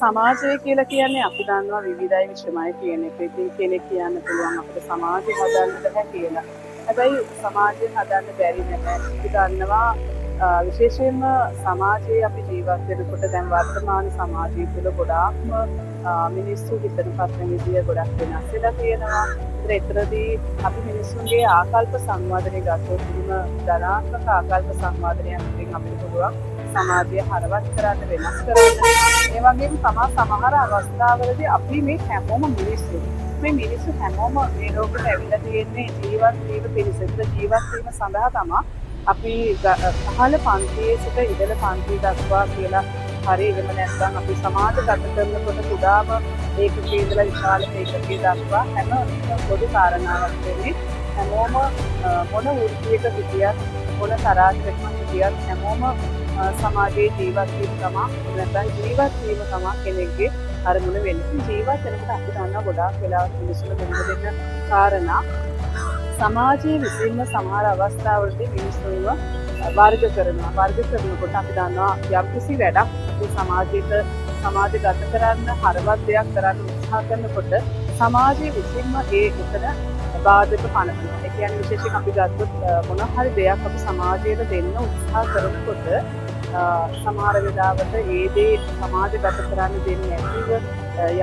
සමාජය කියලා කියන්නේ අපි දන්නවා විවිධයි විශ්වමය කියන එක. ඉතින් කෙනෙක් කියන්න පුළුවන් අපිට සමාජය හදන්න බෑ කියලා. හැබැයි සමාජය හදන්න බැරි නැහැ. අපි දන්නවා විශේෂයෙන්ම සමාජයේ අපි ජීවත් වෙනකොට දැන් වර්තමාන සමාජය තුළ ගොඩාක්ම මිනිස්සු හිතන පස්සෙන් විදිය ගොඩක් වෙනස් වෙලා තියෙනවා. ඒතරදී අපි මිනිස්සුන්ගේ ආකල්ප සංවාදනය ගත්තොත් ධනාත්මක ආකල්ප සංවාදනයක් තුළින් අපිට පුළුවන් සමාජය හරවත් කරන්න වෙනස් කරන්න. ඒ වගේම තමයි සමහර අවස්ථාවලදී අපි මේ හැමෝම මිනිස්සු. මේ මිනිස්සු හැමෝම මේ ලෝකෙට ඇවිල්ලා තියෙන්නේ ජීවත් වීම පිණිස. ජීවත් වීම සඳහා තමයි අපි පහළ පන්තියේ සිට ඉහළ පන්තිය දක්වා කියලා හරි එහෙම නැත්නම් අපි සමාජගත කරනකොට කුඩාම ඒකකයේ ඉඳලා විශාල ඒකකයේ දක්වා හැම පොදු කාරණාවක් වෙන්නේ හැමෝම මොන වෘත්තියක හිටියත් මොන තරහටම හිටියත් හැමෝම සමාජයේ ජීවත් වීම තමයි නැත්නම් ජීවත් වීම තමයි කෙනෙක්ගේ අරමුණ වෙන්නේ. ජීවත් වෙනකොට අපි දන්නවා ගොඩාක් වෙලාවට මිනිස්සුන්ට දෙන්න කාරණා සමාජයේ විසින්ම සමහර අවස්ථාවලදී මිනිස්සුන්ව වර්ග කරනකොට අපි දන්නවා යම්කිසි වැඩක් මේ සමාජගත කරන්න හරවත් දෙයක් කරන්න උත්සාහ කරනකොට සමාජයේ විසින්ම එතන බාධක පනවනවා. ඒ කියන්නේ විශේෂයෙන් අපි ගත්තොත් මොන හරි දෙයක් අපි සමාජයට දෙන්න උත්සාහ කරනකොට සමහර වෙලාවට ඒ දේ සමාජගත කරන්න දෙන්නේ නැතිව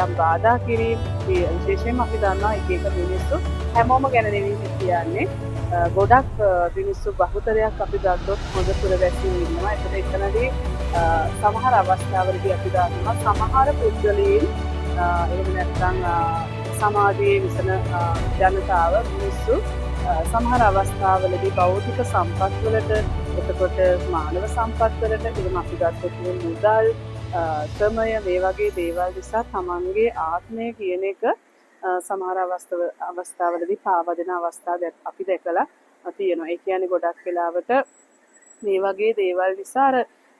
යම් බාධා කිරීම විශේෂයෙන්ම අපි දන්නවා එක මිනිස්සු හැමෝම ගැන නෙවෙයි කියන්නේ ගොඩක් මිනිස්සු බහුතරයක් අපි ගත්තොත් හොඳ පුරවැසියෝ ඉන්නවා. එතනදී සමහර අවස්ථාවලදී අපි දන්නවා සමහර පුද්ගලයන් එහෙම නැත්නම් සමාජයේ විසන ජනතාව මිනිස්සු සමහර අවස්ථාවලදී භෞතික සම්පත් වලට එතකොට මානව සම්පත් වලට එහෙම අපි ගත්තොත් මුදල් ශ්‍රමය මේ වගේ දේවල් නිසා තමන්ගේ ආත්මය කියන එක සමහර අවස්ථාවලදී පාවා දෙන අවස්ථා අපි දැකලා තියෙනවා. ඒ කියන්නේ ගොඩක් වෙලාවට මේ වගේ දේවල් නිසා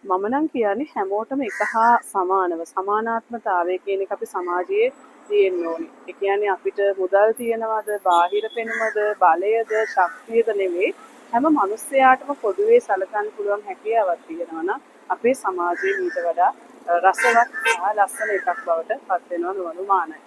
මම නම් කියන්නේ හැමෝටම එක හා සමානව සමානාත්මතාවය කියන එක අපි සමාජයේ තියෙන්න ඕනේ. ඒ කියන්නේ අපිට මුදල් තියනවද, බාහිර පෙනුමද, බලයද, ශක්තියද නෙවෙයි හැම මිනිස්සයාටම පොදුවේ සලකන්න පුළුවන් හැකියාවක් තියෙනවා නම් අපේ සමාජයේ ඊට වඩා රසවත් සහ ලස්සන එකක් බවට පත් වෙනවා නොඅනුමානයි.